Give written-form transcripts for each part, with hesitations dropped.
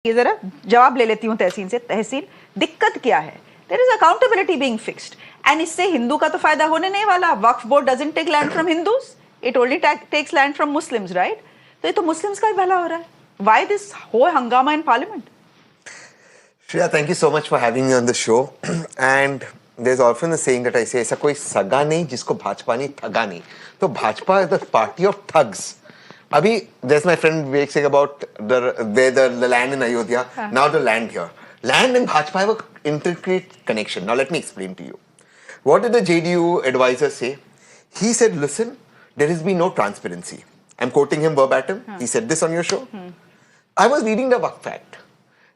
ये जरा जवाब ले लेती हूँ तहसीन से। तहसीन, दिक्कत क्या है? There is accountability being fixed, and इससे हिंदू का तो फायदा होने नहीं वाला। वक्फ board doesn't take land from Hindus, it only takes land from Muslims, right? तो ये तो मुस्लिम्स का ही भला हो रहा है। Why this whole hangama in Parliament? Shreya, thank you so much for having me on the show. And there's often a saying that I say, ऐसा कोई सगा नहीं जिसको भाजपा नहीं ठगा नहीं। तो Bhajpa is the party of thugs. Abhi, there's my friend Vivek saying about the land in Ayodhya, now the land here. Land and Bhajpa have an intricate connection. Now let me explain to you. What did the JDU advisor say? He said, listen, there has been no transparency. I'm quoting him verbatim. He said this on your show. I was reading the Waqf Act.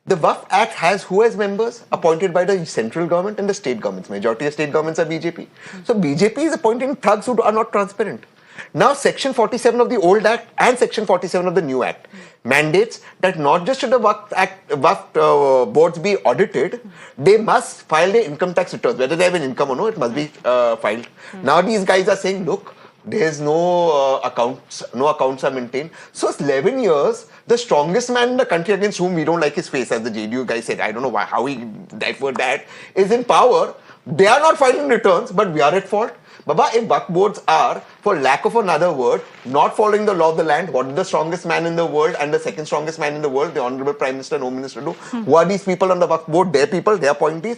The Waqf Act has who as members? Appointed by the central government and the state governments. Majority of state governments are BJP. So BJP is appointing thugs who are not transparent. Now, Section 47 of the old Act and Section 47 of the new Act mandates that not just should the Waqf boards be audited, they must file their income tax returns. Whether they have an income or no, it must be filed. Now, these guys are saying, look, there's no accounts are maintained. So, it's 11 years, the strongest man in the country against whom we don't like his face, as the JDU guy said, I don't know how he differed that, is in power. They are not filing returns, but we are at fault. Baba, if Waqf boards are, for lack of another word, not following the law of the land, what did the strongest man in the world and the second strongest man in the world, the Honorable Prime Minister and Home Minister do? Who are these people on the Waqf board? Their people, their appointees.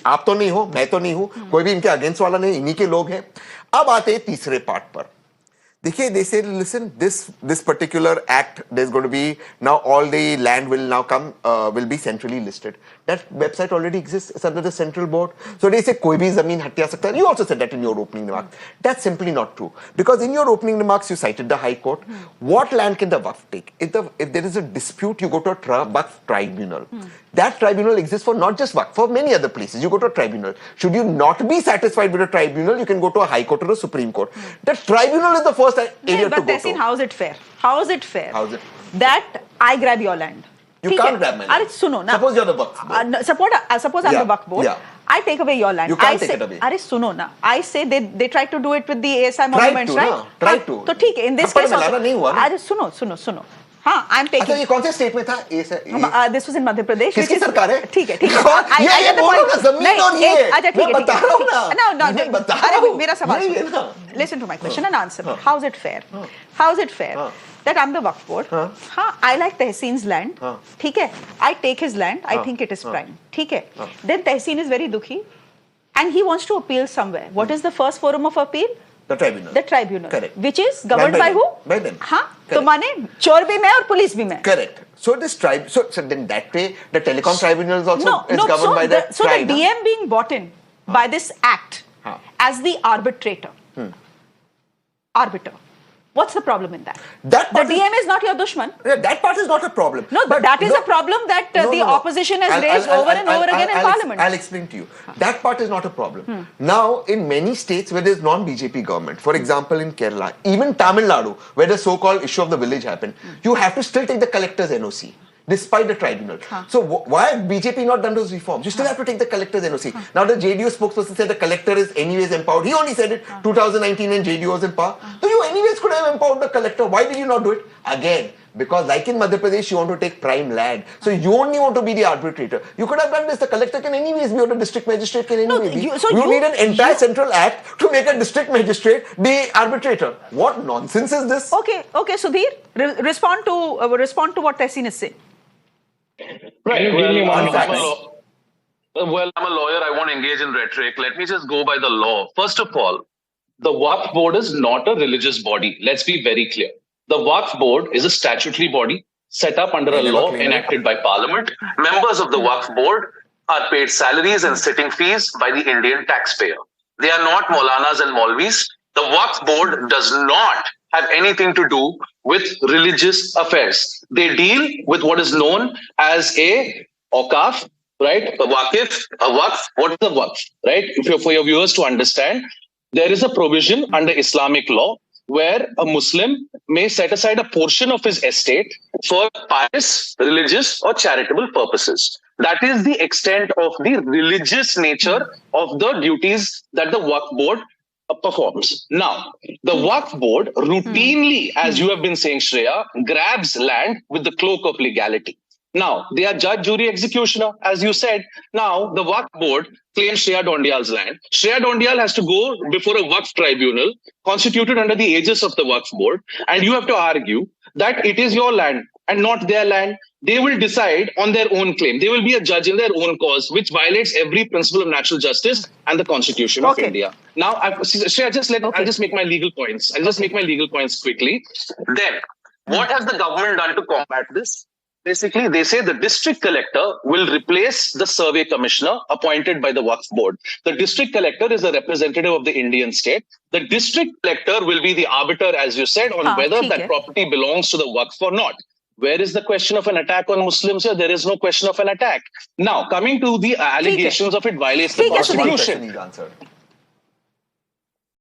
आप तो नहीं हो, मैं तो नहीं हूँ, कोई भी इनके against वाला नहीं, इन्हीं के लोग हैं। अब आते हैं तीसरे पार्ट पर। देखिए, they say, listen, this particular act, there's going to be, now all the land will now come, will be centrally listed. That website already exists, it's under the central board. So they say, koi bhi zameen hatya sakta. You also said that in your opening remarks. That's simply not true. Because in your opening remarks, you cited the High Court. What land can the Waqf take? If there is a dispute, you go to a Waqf tribunal. That tribunal exists for not just Waqf, for many other places. You go to a tribunal. Should you not be satisfied with a tribunal, you can go to a High Court or a Supreme Court. The tribunal is the first area to go Tehseen, to. how is it fair? How is it fair? How is it? That I grab your land. You can't grab my land. Arey, suno na. Suppose you're the Waqf board. Suppose I'm the Waqf board. Yeah. I take away your land. You can't take it away. Arey, suno na. I say they try to do it with the ASI monuments, right? Try to. So, ठीक है. In this case, अरे सुनो. हाँ, I'm taking. अच्छा, ये कौन से state में था? This was in Madhya Pradesh. किसकी सरकार है? ठीक है. ये बोलो ना, जमीन और ये. अच्छा, ठीक है. मैं बता रहा हूँ ना. No. बता रहा हूँ. मेरा सवाल. Listen to my question and answer. How is it fair? How is it fair that I'm the Waqf board? I like Tehseen's land. ठीक है. I take his land. I think it is prime. ठीक है. Then Tehseen is very dukhi, and he wants to appeal somewhere. What is the first forum of appeal? The tribunal. The tribunal. Correct. Which is governed by who? By them. हाँ. तो माने चोर भी मैं और police भी मैं. Correct. So this tribe. So then that way the telecom tribunal is also governed by that so tribe. So the DM being bought in by this act as the arbitrator. Arbiter. What's the problem in that? The DM is not your dushman. Yeah, that part is not a problem. No, but that is a problem that the opposition has raised over and over again in Parliament. I'll explain to you. That part is not a problem. Now, in many states where there's non-BJP government, for example in Kerala, even Tamil Nadu, where the so-called issue of the village happened, you have to still take the collector's NOC. Despite the tribunal. So why have BJP not done those reforms? You still have to take the collector's NOC. Now the JDU spokesperson said the collector is anyways empowered. He only said it 2019 and JDU was in power. So you anyways could have empowered the collector. Why did you not do it? Again, because like in Madhya Pradesh, you want to take prime land. So you only want to be the arbitrator. You could have done this. The collector can anyways be or the district magistrate can anyways be. You need an entire central act to make a district magistrate the arbitrator. What nonsense is this? Okay, Sudhir, respond to what Tehseen is saying. Right. Well, I'm a lawyer. I won't engage in rhetoric. Let me just go by the law. First of all, the Waqf board is not a religious body. Let's be very clear. The Waqf board is a statutory body set up under a law enacted by Parliament. Members of the Waqf board are paid salaries and sitting fees by the Indian taxpayer. They are not Maulanas and Maulvis. The Waqf board does not have anything to do with religious affairs. They deal with what is known as a Waqf, right? A Waqf. What is a Waqf, right? For your viewers to understand, there is a provision under Islamic law where a Muslim may set aside a portion of his estate for pious, religious, or charitable purposes. That is the extent of the religious nature of the duties that the Waqf board performs. Now, the Waqf board routinely, as you have been saying, Shreya, grabs land with the cloak of legality. Now, they are judge, jury, executioner, as you said. Now, the Waqf board claims Shreya Dondial's land. Shreya Dondial has to go before a Waqf tribunal constituted under the aegis of the Waqf board, and you have to argue that it is your land and not their land. They will decide on their own claim. They will be a judge in their own cause, which violates every principle of natural justice and the Constitution of India. Now, Shreya, I'll just make my legal points. I'll just make my legal points quickly. Then, what has the government done to combat this? Basically, they say the district collector will replace the survey commissioner appointed by the Waqf board. The district collector is a representative of the Indian state. The district collector will be the arbiter, as you said, on whether that property belongs to the Waqf or not. Where is the question of an attack on Muslims here? There is no question of an attack. Now, coming to the allegations of it violates the Constitution.